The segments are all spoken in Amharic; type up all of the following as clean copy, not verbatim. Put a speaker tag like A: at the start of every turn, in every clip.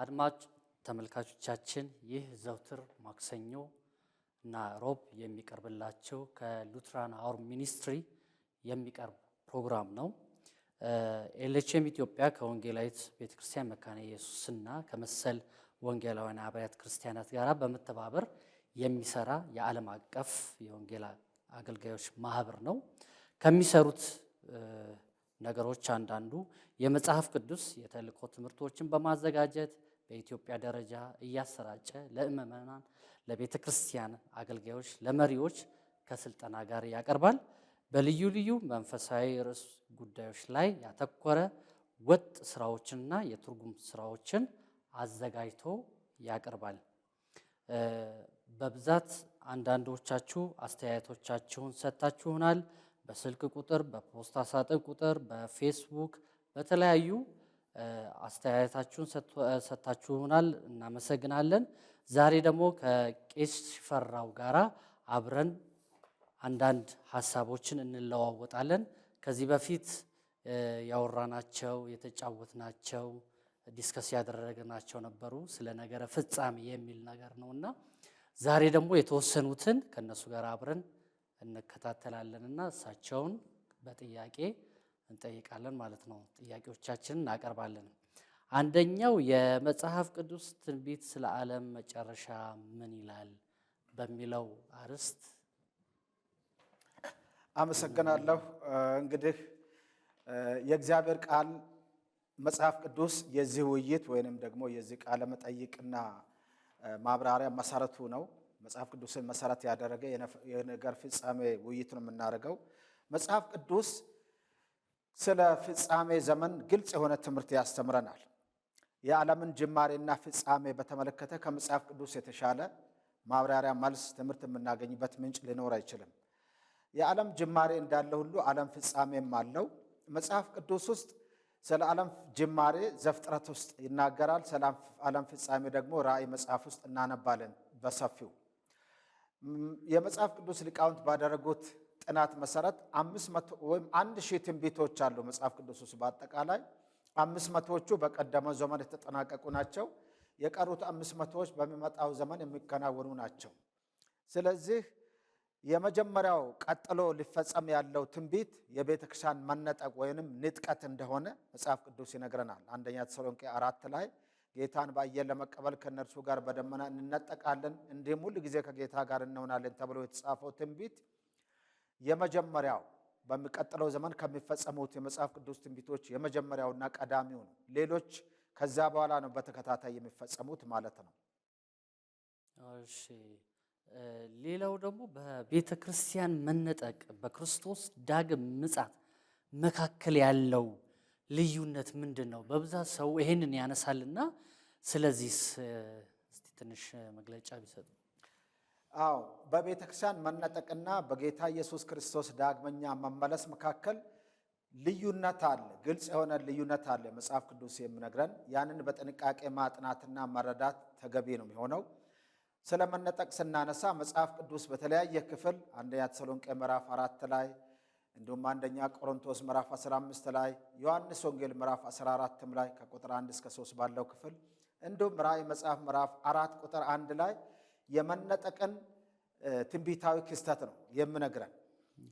A: አድማጭ ተመልካቾቻችን ይህ ዘውትር ማክሰኞ እና ሮብ የሚቀርብላችሁ ከሉትራን አወር ሚኒስትሪ የሚቀርብ ፕሮግራም ነው። ኤልኤችኤም ኢትዮጵያ ከወንጌላዊት ቤተክርስቲያን መካነ ኢየሱስና ከመሰል ወንጌላውያን አብያተ ክርስቲያናት ጋር በመተባበር የሚሰራ የዓለም አቀፍ የወንጌል አገልጋዮች ማህበር ነው። ከሚሰሩት ነገሮች አንዳንዱ የመጽሐፍ ቅዱስ የተልእኮ ትምህርቶችን በማዘጋጀት በኢትዮጵያ ደረጃ እያሰራጨ ለምዕመናን፣ ለቤተ ክርስቲያን አገልጋዮች፣ ለመሪዎች ከስልጠና ጋር ያቀርባል። በልዩ ልዩ መንፈሳዊ ርዕስ ጉዳዮች ላይ ያተኮረ ወጥ ስራዎችንና የትርጉም ስራዎችን አዘጋጅቶ ያቀርባል። በብዛት አንዳንዶቻችሁ አስተያየቶቻችሁን ሰጥታችሁናል። በስልክ ቁጥር፣ በፖስታ ሳጥን ቁጥር፣ በፌስቡክ በተለያዩ አስተያየታችሁን ሰጥታችሁናል። እናመሰግናለን። ዛሬ ደግሞ ከቄስ ሽፈራው ጋራ አብረን አንዳንድ ሀሳቦችን እንለዋወጣለን። ከዚህ በፊት ያወራናቸው የተጫወትናቸው ዲስከስ ያደረግናቸው ነበሩ ስለ ነገረ ፍጻሜ የሚል ነገር ነውና ዛሬ ደግሞ የተወሰኑትን ከነሱ ጋር አብረን እንከታተላለንና እሳቸውን በጥያቄ እንጠይቃለን ማለት ነው። ጥያቄዎቻችንን እናቀርባለን። አንደኛው የመጽሐፍ ቅዱስ ትንቢት ስለ ዓለም መጨረሻ ምን ይላል በሚለው አርዕስት።
B: አመሰግናለሁ። እንግዲህ የእግዚአብሔር ቃል መጽሐፍ ቅዱስ የዚህ ውይይት ወይንም ደግሞ የዚህ ቃለ መጠይቅና ማብራሪያ መሰረቱ ነው። መጽሐፍ ቅዱስን መሰረት ያደረገ የነገር ፍጻሜ ውይይት ነው የምናደርገው። መጽሐፍ ቅዱስ ስለ ፍጻሜ ዘመን ግልጽ የሆነ ትምህርት ያስተምረናል። የዓለምን ጅማሬና ፍጻሜ በተመለከተ ከመጽሐፍ ቅዱስ የተሻለ ማብራሪያ፣ መልስ፣ ትምህርት የምናገኝበት ምንጭ ሊኖር አይችልም። የዓለም ጅማሬ እንዳለ ሁሉ ዓለም ፍጻሜም አለው። መጽሐፍ ቅዱስ ውስጥ ስለ ዓለም ጅማሬ ዘፍጥረት ውስጥ ይናገራል። ስለ ዓለም ፍጻሜ ደግሞ ራእይ መጽሐፍ ውስጥ እናነባለን በሰፊው። የመጽሐፍ ቅዱስ ሊቃውንት ባደረጉት ጥናት መሰረት 500 ወይም 1000 ትንቢቶች አሉ መጽሐፍ ቅዱስ ውስጥ። በአጠቃላይ 500ዎቹ በቀደመው ዘመን የተጠናቀቁ ናቸው። የቀሩት 500ዎች በሚመጣው ዘመን የሚከናወኑ ናቸው። ስለዚህ የመጀመሪያው ቀጥሎ ሊፈጸም ያለው ትንቢት የቤተ ክርስቲያን መነጠቅ ወይንም ንጥቀት እንደሆነ መጽሐፍ ቅዱስ ይነግረናል። አንደኛ ተሰሎንቄ 4 ላይ ጌታን በአየር ለመቀበል ከእነርሱ ጋር በደመና እንነጠቃለን፣ እንዲህም ሁል ጊዜ ከጌታ ጋር እንሆናለን ተብሎ የተጻፈው ትንቢት የመጀመሪያው በሚቀጥለው ዘመን ከሚፈጸሙት የመጽሐፍ ቅዱስ ትንቢቶች የመጀመሪያውና ቀዳሚው ነው። ሌሎች ከዛ በኋላ ነው በተከታታይ የሚፈጸሙት ማለት ነው።
A: እሺ፣ ሌላው ደግሞ በቤተ ክርስቲያን መነጠቅ በክርስቶስ ዳግም ምጽአት መካከል ያለው ልዩነት ምንድን ነው? በብዛት ሰው ይሄንን ያነሳልና ስለዚህ እስቲ ትንሽ መግለጫ ቢሰጡ።
B: አዎ፣ በቤተ ክርስቲያን መነጠቅና በጌታ ኢየሱስ ክርስቶስ ዳግመኛ መመለስ መካከል ልዩነት አለ። ግልጽ የሆነ ልዩነት አለ መጽሐፍ ቅዱስ የሚነግረን። ያንን በጥንቃቄ ማጥናትና መረዳት ተገቢ ነው የሚሆነው። ስለ መነጠቅ ስናነሳ መጽሐፍ ቅዱስ በተለያየ ክፍል አንደኛ ተሰሎንቄ ምዕራፍ 4 ላይ እንዲሁም አንደኛ ቆሮንቶስ ምዕራፍ 15 ላይ ዮሐንስ ወንጌል ምዕራፍ 14 ላይ ከቁጥር 1 እስከ 3 ባለው ክፍል እንዲሁም ራእይ መጽሐፍ ምዕራፍ 4 ቁጥር 1 ላይ የመነጠቅን ትንቢታዊ ክስተት ነው የምነግረን።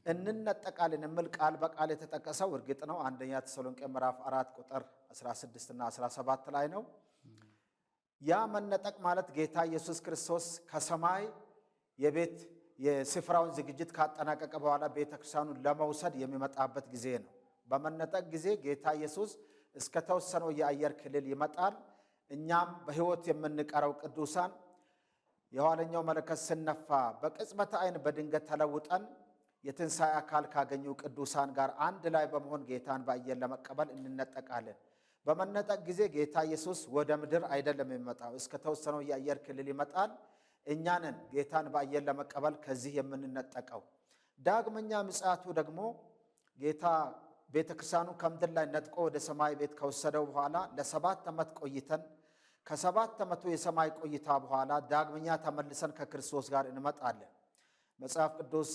B: እንነጠቃለን የሚል ቃል በቃል የተጠቀሰው እርግጥ ነው አንደኛ ተሰሎንቄ ምዕራፍ 4 ቁጥር 16 እና 17 ላይ ነው። ያ መነጠቅ ማለት ጌታ ኢየሱስ ክርስቶስ ከሰማይ የስፍራውን ዝግጅት ካጠናቀቀ በኋላ ቤተክርስቲያኑን ለመውሰድ የሚመጣበት ጊዜ ነው። በመነጠቅ ጊዜ ጌታ ኢየሱስ እስከ ተወሰነው የአየር ክልል ይመጣል። እኛም በሕይወት የምንቀረው ቅዱሳን የኋለኛው መለከት ሲነፋ በቅጽበተ ዓይን በድንገት ተለውጠን የትንሣኤ አካል ካገኙ ቅዱሳን ጋር አንድ ላይ በመሆን ጌታን በአየር ለመቀበል እንነጠቃለን። በመነጠቅ ጊዜ ጌታ ኢየሱስ ወደ ምድር አይደለም የሚመጣው፣ እስከ ተወሰነው የአየር ክልል ይመጣል። እኛንን ጌታን በአየር ለመቀበል ከዚህ የምንነጠቀው። ዳግመኛ ምጽአቱ ደግሞ ጌታ ቤተክርስቲያኑ ከምድር ላይ ነጥቆ ወደ ሰማይ ቤት ከወሰደው በኋላ ለ7 ዓመት ቆይተን ከ7 ዓመቱ የሰማይ ቆይታ በኋላ ዳግመኛ ተመልሰን ከክርስቶስ ጋር እንመጣለን። መጽሐፍ ቅዱስ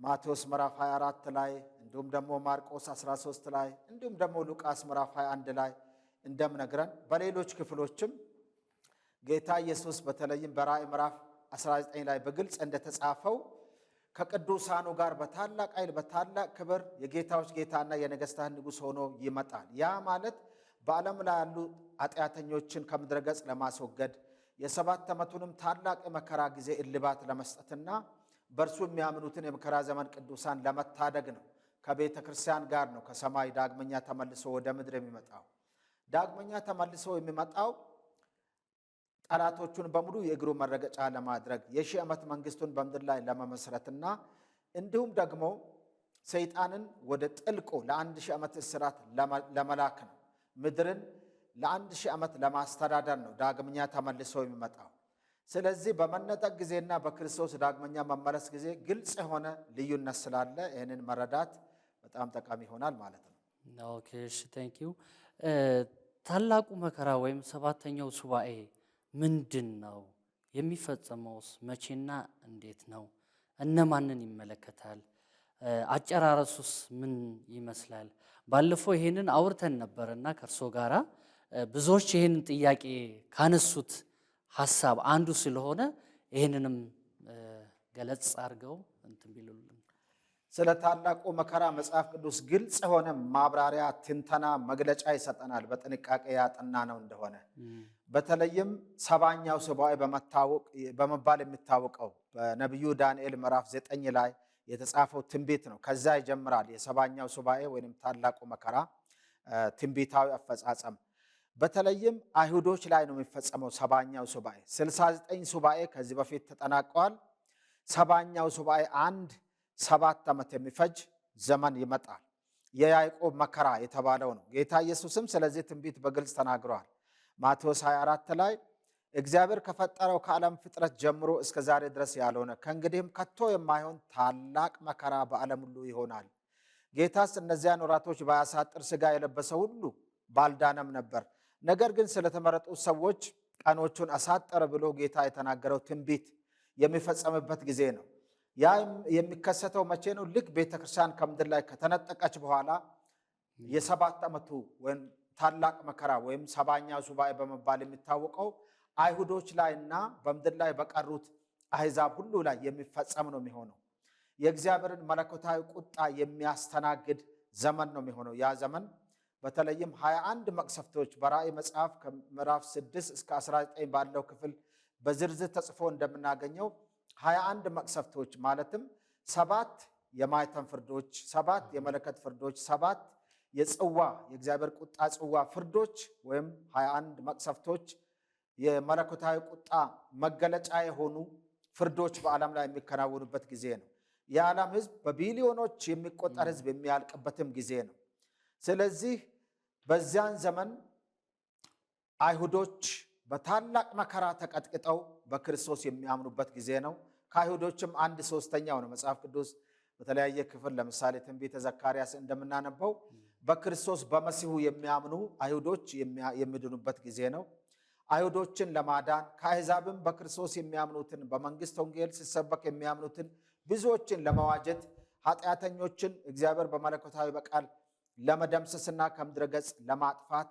B: ማቴዎስ ምዕራፍ 24 ላይ እንዲሁም ደግሞ ማርቆስ 13 ላይ እንዲሁም ደግሞ ሉቃስ ምዕራፍ 21 ላይ እንደምነግረን በሌሎች ክፍሎችም ጌታ ኢየሱስ በተለይም በራእይ ምዕራፍ 19 ላይ በግልጽ እንደተጻፈው ከቅዱሳኑ ጋር በታላቅ ኃይል በታላቅ ክብር የጌታዎች ጌታና የነገሥታት ንጉሥ ሆኖ ይመጣል። ያ ማለት በዓለም ላይ ያሉ ኃጢአተኞችን ከምድረ ገጽ ለማስወገድ የ7 ዓመቱንም ታላቅ የመከራ ጊዜ እልባት ለመስጠትና በእርሱ የሚያምኑትን የመከራ ዘመን ቅዱሳን ለመታደግ ነው። ከቤተ ክርስቲያን ጋር ነው ከሰማይ ዳግመኛ ተመልሶ ወደ ምድር የሚመጣው። ዳግመኛ ተመልሶ የሚመጣው ጠላቶቹን በሙሉ የእግሩ መረገጫ ለማድረግ የሺህ ዓመት መንግስቱን በምድር ላይ ለመመስረትና እንዲሁም ደግሞ ሰይጣንን ወደ ጥልቁ ለ1000 ዓመት እስራት ለመላክ ነው። ምድርን ለ1000 ዓመት ለማስተዳደር ነው ዳግመኛ ተመልሶ የሚመጣው። ስለዚህ በመነጠቅ ጊዜና በክርስቶስ ዳግመኛ መመለስ ጊዜ ግልጽ የሆነ ልዩነት ስላለ ይህንን መረዳት በጣም ጠቃሚ ይሆናል ማለት ነው።
A: ኦኬ እሺ፣ ቴንክ ዩ። ታላቁ መከራ ወይም 7ኛው ሱባኤ ምንድን ነው? የሚፈጸመውስ መቼና እንዴት ነው? እነማንን ይመለከታል? አጨራረሱስ ምን ይመስላል? ባለፈው ይሄንን አውርተን ነበርና ከእርሶ ጋራ ብዙዎች ይሄንን ጥያቄ ካነሱት ሐሳብ አንዱ ስለሆነ ይሄንንም ገለጽ አድርገው እንትን ቢሉልን።
B: ስለ ታላቁ መከራ መጽሐፍ ቅዱስ ግልጽ የሆነ ማብራሪያ፣ ትንተና፣ መግለጫ ይሰጠናል በጥንቃቄ ያጠና ነው እንደሆነ። በተለይም 7ኛው ሱባኤ በመባል የሚታወቀው በነቢዩ ዳንኤል ምዕራፍ 9 ላይ የተጻፈው ትንቢት ነው። ከዛ ይጀምራል የ7ኛው ሱባኤ ወይም ታላቁ መከራ ትንቢታዊ አፈጻጸም። በተለይም አይሁዶች ላይ ነው የሚፈጸመው 7ኛው ሱባኤ። 69 ሱባኤ ከዚህ በፊት ተጠናቀዋል። 7ኛው ሱባኤ 7 ዓመት የሚፈጅ ዘመን ይመጣል። የያዕቆብ መከራ የተባለው ነው። ጌታ ኢየሱስም ስለዚህ ትንቢት በግልጽ ተናግሯል። ማቴዎስ 24 ላይ እግዚአብሔር ከፈጠረው ከዓለም ፍጥረት ጀምሮ እስከ ዛሬ ድረስ ያልሆነ ከእንግዲህም ከቶ የማይሆን ታላቅ መከራ በዓለም ሁሉ ይሆናል። ጌታስ እነዚያን ወራቶች ባያሳጥር ሥጋ የለበሰ ሁሉ ባልዳነም ነበር። ነገር ግን ስለተመረጡ ሰዎች ቀኖቹን አሳጠረ ብሎ ጌታ የተናገረው ትንቢት የሚፈጸምበት ጊዜ ነው። ያ የሚከሰተው መቼ ነው? ልክ ቤተክርስቲያን ከምድር ላይ ከተነጠቀች በኋላ የ7 ዓመቱ ወይም ታላቅ መከራ ወይም 7ኛው ሱባኤ በመባል የሚታወቀው አይሁዶች ላይና በምድር ላይ በቀሩት አሕዛብ ሁሉ ላይ የሚፈጸም ነው የሚሆነው። የእግዚአብሔርን መለኮታዊ ቁጣ የሚያስተናግድ ዘመን ነው የሚሆነው። ያ ዘመን በተለይም 21 መቅሰፍቶች በራእይ መጽሐፍ ከምዕራፍ 6 እስከ 19 ባለው ክፍል በዝርዝር ተጽፎ እንደምናገኘው 21 መቅሰፍቶች ማለትም 7 የማኅተም ፍርዶች፣ 7 የመለከት ፍርዶች፣ 7 የጽዋ የእግዚአብሔር ቁጣ ጽዋ ፍርዶች ወይም 21 መቅሰፍቶች የመለኮታዊ ቁጣ መገለጫ የሆኑ ፍርዶች በዓለም ላይ የሚከናወኑበት ጊዜ ነው። የዓለም ሕዝብ በቢሊዮኖች የሚቆጠር ሕዝብ የሚያልቅበትም ጊዜ ነው። ስለዚህ በዚያን ዘመን አይሁዶች በታላቅ መከራ ተቀጥቅጠው በክርስቶስ የሚያምኑበት ጊዜ ነው። ከአይሁዶችም 1/3 ነው መጽሐፍ ቅዱስ በተለያየ ክፍል ለምሳሌ ትንቢተ ዘካርያስ እንደምናነበው በክርስቶስ በመሲሁ የሚያምኑ አይሁዶች የሚድኑበት ጊዜ ነው። አይሁዶችን ለማዳን ከአሕዛብም በክርስቶስ የሚያምኑትን በመንግሥት ወንጌል ሲሰበክ የሚያምኑትን ብዙዎችን ለመዋጀት ኃጢአተኞችን እግዚአብሔር በመለኮታዊ በቃል ለመደምሰስና ከምድረ ገጽ ለማጥፋት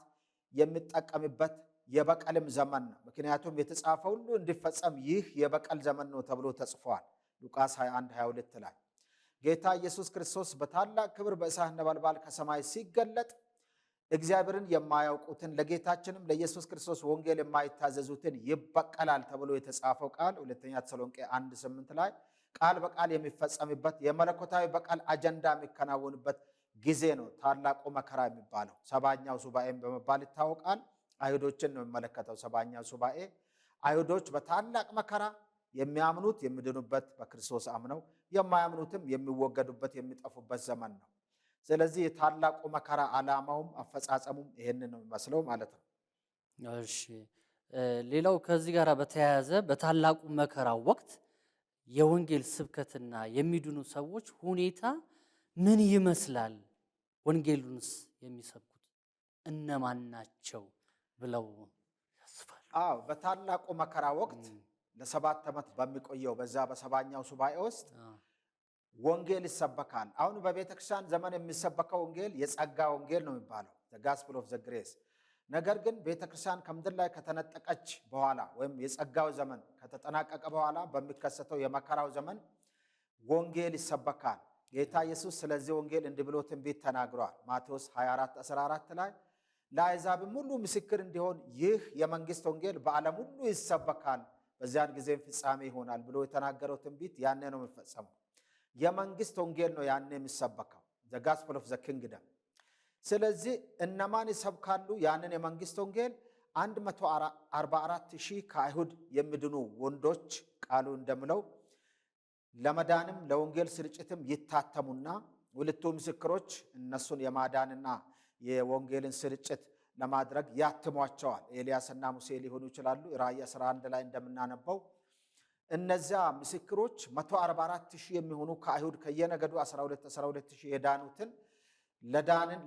B: የሚጠቀምበት የበቀልም ዘመን ነው። ምክንያቱም የተጻፈ ሁሉ እንዲፈጸም ይህ የበቀል ዘመን ነው ተብሎ ተጽፏል። ሉቃስ 21:22 ላይ ጌታ ኢየሱስ ክርስቶስ በታላቅ ክብር በእሳት ነበልባል ከሰማይ ሲገለጥ እግዚአብሔርን የማያውቁትን ለጌታችንም ለኢየሱስ ክርስቶስ ወንጌል የማይታዘዙትን ይበቀላል ተብሎ የተጻፈው ቃል 2ኛ ተሰሎንቄ 1:8 ላይ ቃል በቃል የሚፈጸምበት የመለኮታዊ በቀል አጀንዳ የሚከናወንበት ጊዜ ነው ታላቁ መከራ የሚባለው። 7ኛው ሱባኤም በመባል ይታወቃል። አይሁዶችን ነው የሚመለከተው 7ኛው ሱባኤ። አይሁዶች በታላቅ መከራ የሚያምኑት የሚድኑበት በክርስቶስ አምነው የማያምኑትም የሚወገዱበት የሚጠፉበት ዘመን ነው። ስለዚህ የታላቁ መከራ ዓላማውም አፈጻጸሙም ይሄንን ነው የሚመስለው ማለት ነው።
A: እሺ፣ ሌላው ከዚህ ጋር በተያያዘ በታላቁ መከራ ወቅት የወንጌል ስብከትና የሚድኑ ሰዎች ሁኔታ ምን ይመስላል? ወንጌሉንስ የሚሰብኩት እነማን ናቸው ብለው ያስባሉ?
B: በታላቁ መከራ ወቅት ለ7 ዓመት በሚቆየው በዛ በ7ኛው ሱባኤ ውስጥ ወንጌል ይሰበካል። አሁን በቤተ ክርስቲያን ዘመን የሚሰበከው ወንጌል የጸጋ ወንጌል ነው የሚባለው፣ the gospel of the grace። ነገር ግን ቤተክርስቲያን ከምድር ላይ ከተነጠቀች በኋላ ወይም የጸጋው ዘመን ከተጠናቀቀ በኋላ በሚከሰተው የመከራው ዘመን ወንጌል ይሰበካል። ጌታ ኢየሱስ ስለዚህ ወንጌል እንዲህ ብሎ ትንቢት ተናግሯል። ማቴዎስ 24:14 ላይ ለአሕዛብም ሁሉ ምስክር እንዲሆን ይህ የመንግስት ወንጌል በዓለም ሁሉ ይሰበካል፣ በዚያን ጊዜም ፍጻሜ ይሆናል ብሎ የተናገረው ትንቢት ያኔ ነው የሚፈጸመው። የመንግስት ወንጌል ነው ያኔ የሚሰበከው፣ the gospel of the kingdom። ስለዚህ እነማን ይሰብካሉ ያንን የመንግስት ወንጌል? 144,000 ከአይሁድ የሚድኑ ወንዶች ቃሉ እንደምለው ለመዳንም ለወንጌል ስርጭትም ይታተሙና ሁለቱ ምስክሮች እነሱን የማዳንና የወንጌልን ስርጭት ለማድረግ ያትሟቸዋል። ኤልያስና ሙሴ ሊሆኑ ይችላሉ። ራእይ 11 ላይ እንደምናነበው እነዚያ ምስክሮች 144,000 የሚሆኑ ከአይሁድ ከየነገዱ 12,000 የዳኑትን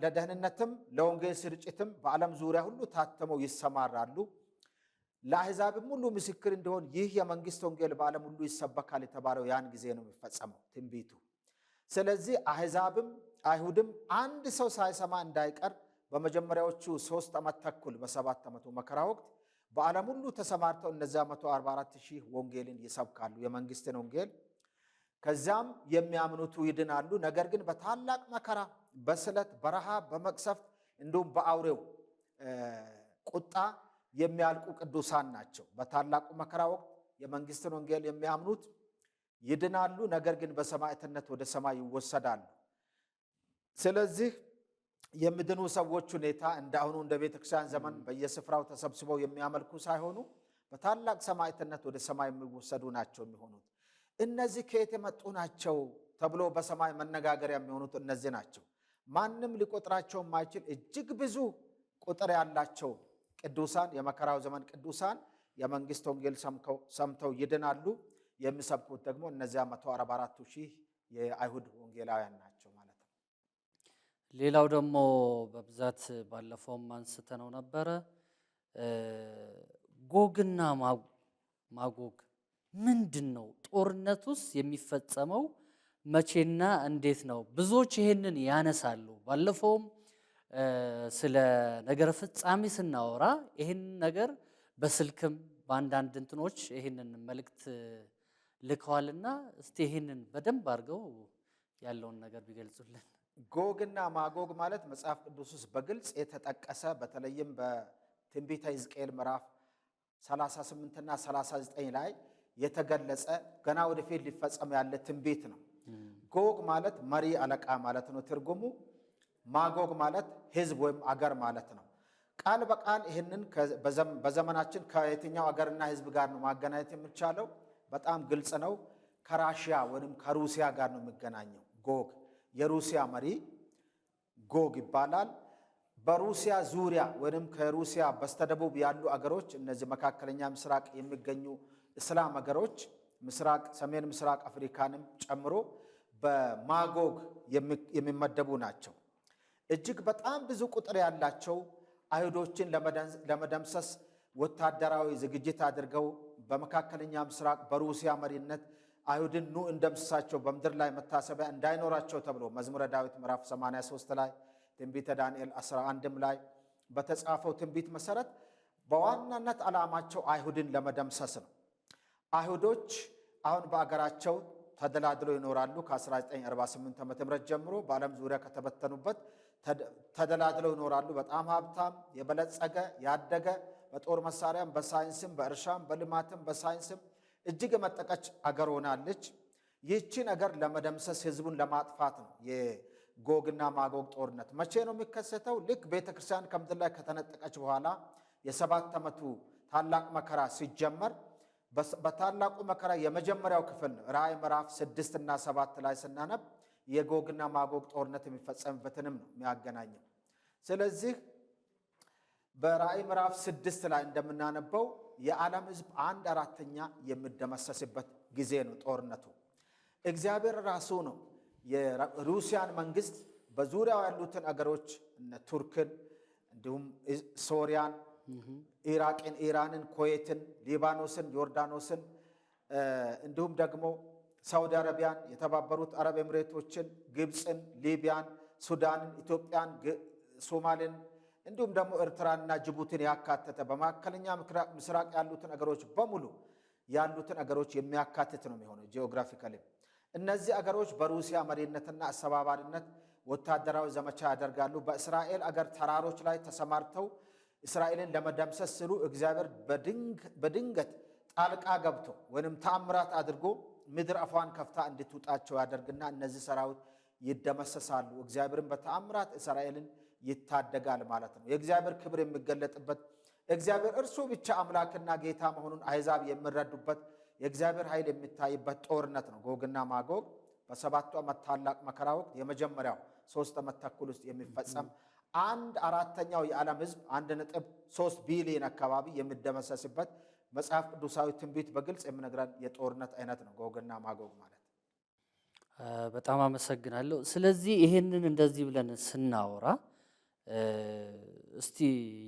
B: ለደህንነትም ለወንጌል ስርጭትም በዓለም ዙሪያ ሁሉ ታተመው ይሰማራሉ። ለአሕዛብም ሁሉ ምስክር እንዲሆን ይህ የመንግስት ወንጌል በዓለም ሁሉ ይሰበካል የተባለው ያን ጊዜ ነው የሚፈጸመው ትንቢቱ። ስለዚህ አሕዛብም አይሁድም አንድ ሰው ሳይሰማ እንዳይቀር በመጀመሪያዎቹ 3 ዓመት ተኩል በ7 ዓመቱ መከራ ወቅት በዓለም ሁሉ ተሰማርተው እነዚያ 144,000 ወንጌልን ይሰብካሉ፣ የመንግስትን ወንጌል። ከዚያም የሚያምኑቱ ይድናሉ። ነገር ግን በታላቅ መከራ፣ በስለት፣ በረሃብ፣ በመቅሰፍት እንዲሁም በአውሬው ቁጣ የሚያልቁ ቅዱሳን ናቸው። በታላቁ መከራ ወቅት የመንግስትን ወንጌል የሚያምኑት ይድናሉ፣ ነገር ግን በሰማዕትነት ወደ ሰማይ ይወሰዳሉ። ስለዚህ የሚድኑ ሰዎች ሁኔታ እንዳሁኑ እንደ ቤተክርስቲያን ዘመን በየስፍራው ተሰብስበው የሚያመልኩ ሳይሆኑ በታላቅ ሰማዕትነት ወደ ሰማይ የሚወሰዱ ናቸው የሚሆኑት። እነዚህ ከየት የመጡ ናቸው ተብሎ በሰማይ መነጋገሪያ የሚሆኑት እነዚህ ናቸው። ማንም ሊቆጥራቸው የማይችል እጅግ ብዙ ቁጥር ያላቸው ቅዱሳን፣ የመከራው ዘመን ቅዱሳን የመንግስት ወንጌል ሰምተው ይድናሉ። የሚሰብኩት ደግሞ እነዚያ 144,000 የአይሁድ ወንጌላውያን ናቸው ማለት ነው።
A: ሌላው ደግሞ በብዛት ባለፈውም አንስተነው ነበረ፣ ጎግና ማጎግ ምንድን ነው? ጦርነቱስ የሚፈጸመው መቼና እንዴት ነው? ብዙዎች ይሄንን ያነሳሉ። ባለፈውም ስለ ነገረ ፍጻሜ ስናወራ ይህን ነገር በስልክም በአንዳንድ እንትኖች ይህንን መልእክት ልከዋልና እስቲ ይህንን በደንብ አድርገው ያለውን ነገር ቢገልጹልን።
B: ጎግና ማጎግ ማለት መጽሐፍ ቅዱስ ውስጥ በግልጽ የተጠቀሰ በተለይም በትንቢተ ሕዝቅኤል ምዕራፍ 38 እና 39 ላይ የተገለጸ ገና ወደፊት ሊፈጸም ያለ ትንቢት ነው። ጎግ ማለት መሪ አለቃ ማለት ነው ትርጉሙ። ማጎግ ማለት ህዝብ ወይም አገር ማለት ነው። ቃል በቃል ይህንን በዘመናችን ከየትኛው አገርና ህዝብ ጋር ነው ማገናኘት የሚቻለው? በጣም ግልጽ ነው። ከራሽያ ወይም ከሩሲያ ጋር ነው የሚገናኘው። ጎግ የሩሲያ መሪ ጎግ ይባላል። በሩሲያ ዙሪያ ወይም ከሩሲያ በስተደቡብ ያሉ አገሮች፣ እነዚህ መካከለኛ ምስራቅ የሚገኙ እስላም አገሮች፣ ምስራቅ ሰሜን ምስራቅ አፍሪካንም ጨምሮ በማጎግ የሚመደቡ ናቸው። እጅግ በጣም ብዙ ቁጥር ያላቸው አይሁዶችን ለመደምሰስ ወታደራዊ ዝግጅት አድርገው በመካከለኛ ምስራቅ በሩሲያ መሪነት አይሁድን ኑ እንደምስሳቸው በምድር ላይ መታሰቢያ እንዳይኖራቸው ተብሎ መዝሙረ ዳዊት ምዕራፍ 83 ላይ ትንቢተ ዳንኤል 11 ላይ በተጻፈው ትንቢት መሰረት በዋናነት ዓላማቸው አይሁድን ለመደምሰስ ነው። አይሁዶች አሁን በአገራቸው ተደላድለው ይኖራሉ። ከ1948 ዓ.ም ጀምሮ በዓለም ዙሪያ ከተበተኑበት ተደላድለው ይኖራሉ። በጣም ሀብታም፣ የበለጸገ፣ ያደገ በጦር መሳሪያም፣ በሳይንስም፣ በእርሻም፣ በልማትም፣ በሳይንስም እጅግ የመጠቀች አገር ሆናለች። ይህቺ ነገር ለመደምሰስ ህዝቡን ለማጥፋት ነው የጎግና ማጎግ ጦርነት። መቼ ነው የሚከሰተው? ልክ ቤተክርስቲያን ከምድር ላይ ከተነጠቀች በኋላ የ7 ዓመቱ ታላቅ መከራ ሲጀመር በታላቁ መከራ የመጀመሪያው ክፍል ነው። ራእይ ምዕራፍ 6 እና 7 ላይ ስናነብ የጎግና ማጎግ ጦርነት የሚፈጸምበትንም ነው የሚያገናኘው። ስለዚህ በራእይ ምዕራፍ 6 ላይ እንደምናነበው የዓለም ህዝብ 1/4 የሚደመሰስበት ጊዜ ነው ጦርነቱ። እግዚአብሔር ራሱ ነው የሩሲያን መንግስት በዙሪያው ያሉትን አገሮች እነ ቱርክን፣ እንዲሁም ሶሪያን፣ ኢራቅን፣ ኢራንን፣ ኩዌትን፣ ሊባኖስን፣ ዮርዳኖስን እንዲሁም ደግሞ ሳውዲ አረቢያን፣ የተባበሩት አረብ ኤምሬቶችን፣ ግብፅን፣ ሊቢያን፣ ሱዳንን፣ ኢትዮጵያን፣ ሶማሌን እንዲሁም ደግሞ ኤርትራንና ጅቡቲን ያካተተ በመካከለኛ ምስራቅ ያሉትን አገሮች በሙሉ ያሉትን አገሮች የሚያካትት ነው የሚሆነው ጂኦግራፊካሊ። እነዚህ አገሮች በሩሲያ መሪነትና አስተባባሪነት ወታደራዊ ዘመቻ ያደርጋሉ። በእስራኤል አገር ተራሮች ላይ ተሰማርተው እስራኤልን ለመደምሰስ ሲሉ እግዚአብሔር በድንገት ጣልቃ ገብቶ ወይንም ተአምራት አድርጎ ምድር አፏን ከፍታ እንድትውጣቸው ያደርግና እነዚህ ሰራዊት ይደመሰሳሉ። እግዚአብሔርን በተአምራት እስራኤልን ይታደጋል ማለት ነው። የእግዚአብሔር ክብር የሚገለጥበት እግዚአብሔር እርሱ ብቻ አምላክና ጌታ መሆኑን አሕዛብ የሚረዱበት የእግዚአብሔር ኃይል የሚታይበት ጦርነት ነው ጎግና ማጎግ። በሰባቱ ዓመት ታላቅ መከራ ወቅት የመጀመሪያው 3 ዓመት ተኩል ውስጥ የሚፈጸም 1/4ኛው የዓለም ሕዝብ 1.3 ቢሊዮን አካባቢ የሚደመሰስበት መጽሐፍ ቅዱሳዊ ትንቢት በግልጽ የሚነግረን የጦርነት አይነት ነው ጎግና ማጎግ ማለት።
A: በጣም አመሰግናለሁ። ስለዚህ ይሄንን እንደዚህ ብለን ስናወራ እስቲ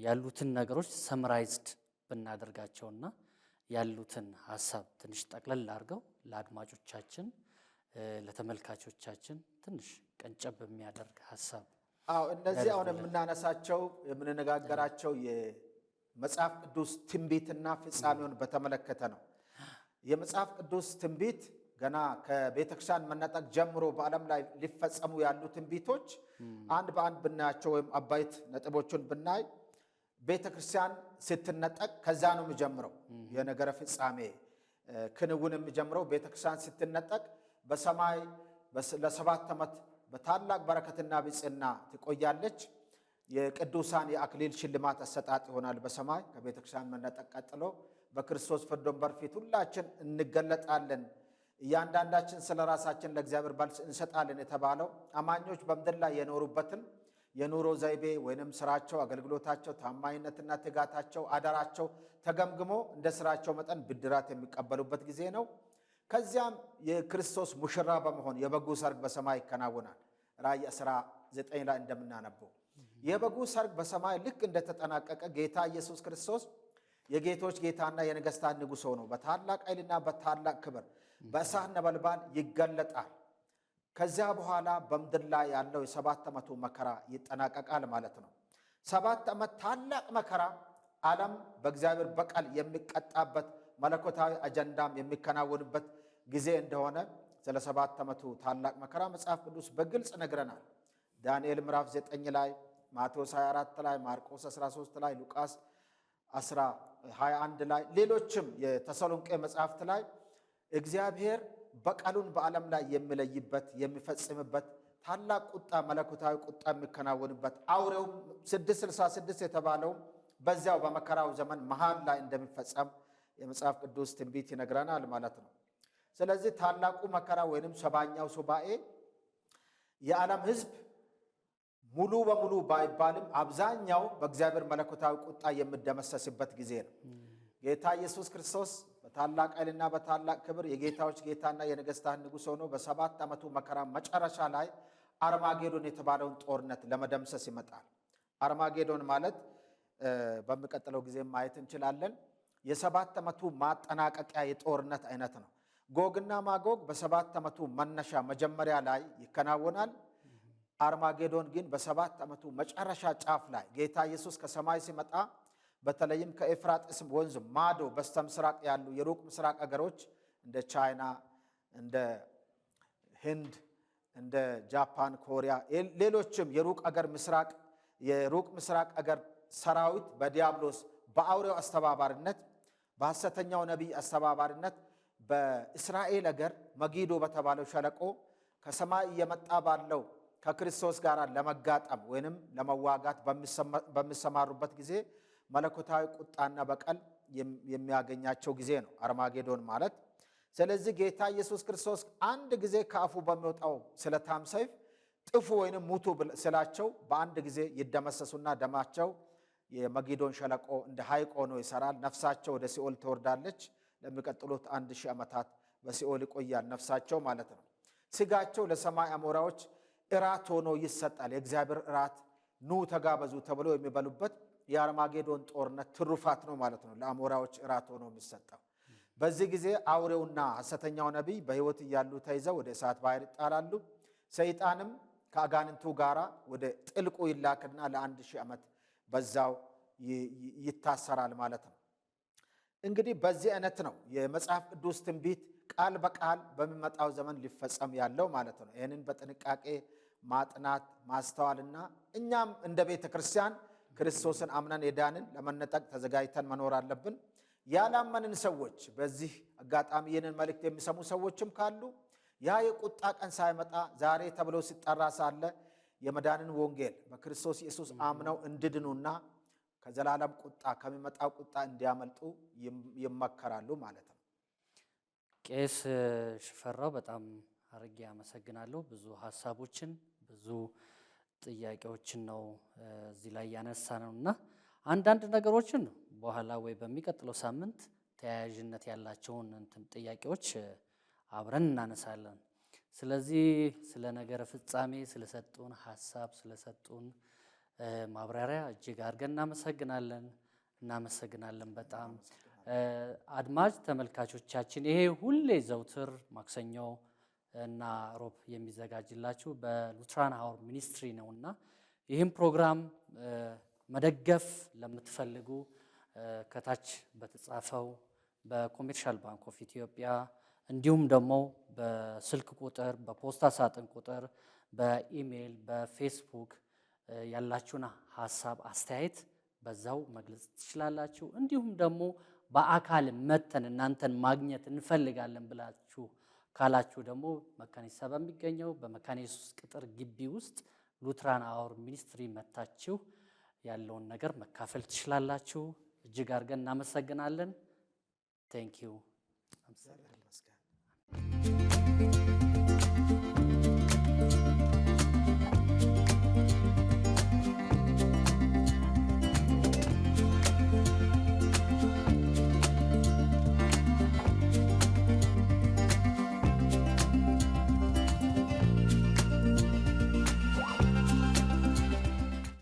A: ያሉትን ነገሮች ሰምራይዝድ ብናደርጋቸውና ያሉትን ሀሳብ ትንሽ ጠቅለል አድርገው ለአድማጮቻችን ለተመልካቾቻችን ትንሽ ቀንጨብ የሚያደርግ ሀሳብ።
B: እነዚህ አሁን የምናነሳቸው የምንነጋገራቸው የመጽሐፍ ቅዱስ ትንቢትና ፍጻሜውን በተመለከተ ነው። የመጽሐፍ ቅዱስ ትንቢት ገና ከቤተክርስቲያን መነጠቅ ጀምሮ በዓለም ላይ ሊፈጸሙ ያሉ ትንቢቶች አንድ በአንድ ብናያቸው ወይም አባይት ነጥቦቹን ብናይ ቤተክርስቲያን ስትነጠቅ ከዛ ነው የሚጀምረው። የነገረ ፍጻሜ ክንውን የሚጀምረው ቤተክርስቲያን ስትነጠቅ በሰማይ ለ7 ዓመት በታላቅ በረከትና ብፅዕና ትቆያለች። የቅዱሳን የአክሊል ሽልማት አሰጣጥ ይሆናል በሰማይ ከቤተክርስቲያን መነጠቅ ቀጥሎ። በክርስቶስ ፍርድ ወንበር ፊት ሁላችን እንገለጣለን፣ እያንዳንዳችን ስለ ራሳችን ለእግዚአብሔር መልስ እንሰጣለን የተባለው አማኞች በምድር ላይ የኖሩበትን የኑሮ ዘይቤ ወይንም ስራቸው፣ አገልግሎታቸው፣ ታማኝነትና ትጋታቸው፣ አደራቸው ተገምግሞ እንደ ስራቸው መጠን ብድራት የሚቀበሉበት ጊዜ ነው። ከዚያም የክርስቶስ ሙሽራ በመሆን የበጉ ሰርግ በሰማይ ይከናወናል። ራእይ 19 ላይ እንደምናነበው የበጉ ሰርግ በሰማይ ልክ እንደተጠናቀቀ ጌታ ኢየሱስ ክርስቶስ የጌቶች ጌታና የነገስታት ንጉሥ ሆኖ በታላቅ ኃይልና በታላቅ ክብር በእሳት ነበልባል ይገለጣል። ከዚያ በኋላ በምድር ላይ ያለው የ7 ዓመቱ መከራ ይጠናቀቃል ማለት ነው። 7 ዓመት ታላቅ መከራ ዓለም በእግዚአብሔር በቀል የሚቀጣበት መለኮታዊ አጀንዳም የሚከናወንበት ጊዜ እንደሆነ ስለ 7 ዓመቱ ታላቅ መከራ መጽሐፍ ቅዱስ በግልጽ ነግረናል። ዳንኤል ምዕራፍ 9 ላይ፣ ማቴዎስ 24 ላይ፣ ማርቆስ 13 ላይ፣ ሉቃስ 21 ላይ፣ ሌሎችም የተሰሎንቄ መጽሐፍት ላይ እግዚአብሔር በቀሉን በዓለም ላይ የሚለይበት የሚፈጽምበት ታላቅ ቁጣ መለኮታዊ ቁጣ የሚከናወንበት አውሬው 666 የተባለው በዚያው በመከራው ዘመን መሃል ላይ እንደሚፈጸም የመጽሐፍ ቅዱስ ትንቢት ይነግረናል ማለት ነው። ስለዚህ ታላቁ መከራ ወይንም 70ኛው ሱባኤ የዓለም ሕዝብ ሙሉ በሙሉ ባይባልም አብዛኛው በእግዚአብሔር መለኮታዊ ቁጣ የሚደመሰስበት ጊዜ ነው። ጌታ ኢየሱስ ክርስቶስ በታላቅ ኃይልና በታላቅ ክብር የጌታዎች ጌታና የነገስታት ንጉሥ ሆኖ በ7 ዓመቱ መከራ መጨረሻ ላይ አርማጌዶን የተባለውን ጦርነት ለመደምሰስ ይመጣል። አርማጌዶን ማለት በሚቀጥለው ጊዜ ማየት እንችላለን። የ7 ዓመቱ ማጠናቀቂያ የጦርነት አይነት ነው። ጎግና ማጎግ በ7 ዓመቱ መነሻ መጀመሪያ ላይ ይከናወናል። አርማጌዶን ግን በ7 ዓመቱ መጨረሻ ጫፍ ላይ ጌታ ኢየሱስ ከሰማይ ሲመጣ በተለይም ከኤፍራጥስ ወንዝ ማዶ በስተምስራቅ ያሉ የሩቅ ምስራቅ አገሮች እንደ ቻይና፣ እንደ ህንድ፣ እንደ ጃፓን፣ ኮሪያ፣ ሌሎችም የሩቅ ምስራቅ አገር ሰራዊት በዲያብሎስ በአውሬው አስተባባሪነት በሐሰተኛው ነቢይ አስተባባሪነት በእስራኤል አገር መጊዶ በተባለው ሸለቆ ከሰማይ እየመጣ ባለው ከክርስቶስ ጋር ለመጋጠም ወይንም ለመዋጋት በሚሰማሩበት ጊዜ መለኮታዊ ቁጣና በቀል የሚያገኛቸው ጊዜ ነው አርማጌዶን ማለት። ስለዚህ ጌታ ኢየሱስ ክርስቶስ አንድ ጊዜ ከአፉ በሚወጣው ስለታም ሰይፍ ጥፉ ወይንም ሙቱ ስላቸው በአንድ ጊዜ ይደመሰሱና ደማቸው የመጊዶን ሸለቆ እንደ ሐይቅ ሆኖ ይሰራል። ነፍሳቸው ወደ ሲኦል ትወርዳለች። ለሚቀጥሉት 1000 ዓመታት በሲኦል ይቆያል ነፍሳቸው ማለት ነው። ስጋቸው ለሰማይ አሞራዎች እራት ሆኖ ይሰጣል። የእግዚአብሔር እራት ኑ ተጋበዙ ተብሎ የሚበሉበት የአርማጌዶን ጦርነት ትሩፋት ነው ማለት ነው። ለአሞራዎች እራት ሆኖ የሚሰጠው በዚህ ጊዜ አውሬውና ሐሰተኛው ነቢይ በሕይወት እያሉ ተይዘው ወደ እሳት ባህር ይጣላሉ። ሰይጣንም ከአጋንንቱ ጋር ወደ ጥልቁ ይላክና ለ1000 ዓመት በዛው ይታሰራል ማለት ነው። እንግዲህ በዚህ አይነት ነው የመጽሐፍ ቅዱስ ትንቢት ቃል በቃል በሚመጣው ዘመን ሊፈጸም ያለው ማለት ነው። ይህንን በጥንቃቄ ማጥናት ማስተዋልና እኛም እንደ ቤተ ክርስቲያን ክርስቶስን አምነን የዳንን ለመነጠቅ ተዘጋጅተን መኖር አለብን። ያላመንን ሰዎች በዚህ አጋጣሚ ይህንን መልእክት የሚሰሙ ሰዎችም ካሉ ያ የቁጣ ቀን ሳይመጣ ዛሬ ተብሎ ሲጠራ ሳለ የመዳንን ወንጌል በክርስቶስ ኢየሱስ አምነው እንዲድኑና ከዘላለም ቁጣ ከሚመጣው ቁጣ እንዲያመልጡ ይመከራሉ ማለት ነው።
A: ቄስ ሽፈራው በጣም አድርጌ አመሰግናለሁ። ብዙ ሀሳቦችን ብዙ ጥያቄዎችን ነው እዚህ ላይ ያነሳ ነውና አንዳንድ ነገሮችን በኋላ ወይ በሚቀጥለው ሳምንት ተያያዥነት ያላቸውን ጥያቄዎች አብረን እናነሳለን። ስለዚህ ስለ ነገረ ፍጻሜ ስለሰጡን ሀሳብ ስለሰጡን ማብራሪያ እጅግ አድርገን እናመሰግናለን በጣም አድማጭ ተመልካቾቻችን። ይሄ ሁሌ ዘውትር ማክሰኞ እና ሮብ የሚዘጋጅላችሁ በሉትራን አወር ሚኒስትሪ ነውና ይህም ፕሮግራም መደገፍ ለምትፈልጉ ከታች በተጻፈው በኮሜርሻል ባንክ ኦፍ ኢትዮጵያ እንዲሁም ደግሞ በስልክ ቁጥር በፖስታ ሳጥን ቁጥር በኢሜይል በፌስቡክ ያላችሁን ሀሳብ አስተያየት በዛው መግለጽ ትችላላችሁ። እንዲሁም ደግሞ በአካል መተን እናንተን ማግኘት እንፈልጋለን ብላችሁ ካላችሁ ደግሞ መካኒሳ በሚገኘው በመካነ ኢየሱስ ቅጥር ግቢ ውስጥ ሉትራን አወር ሚኒስትሪ መታችሁ ያለውን ነገር መካፈል ትችላላችሁ። እጅግ አድርገን እናመሰግናለን። ቴንክ ዩ።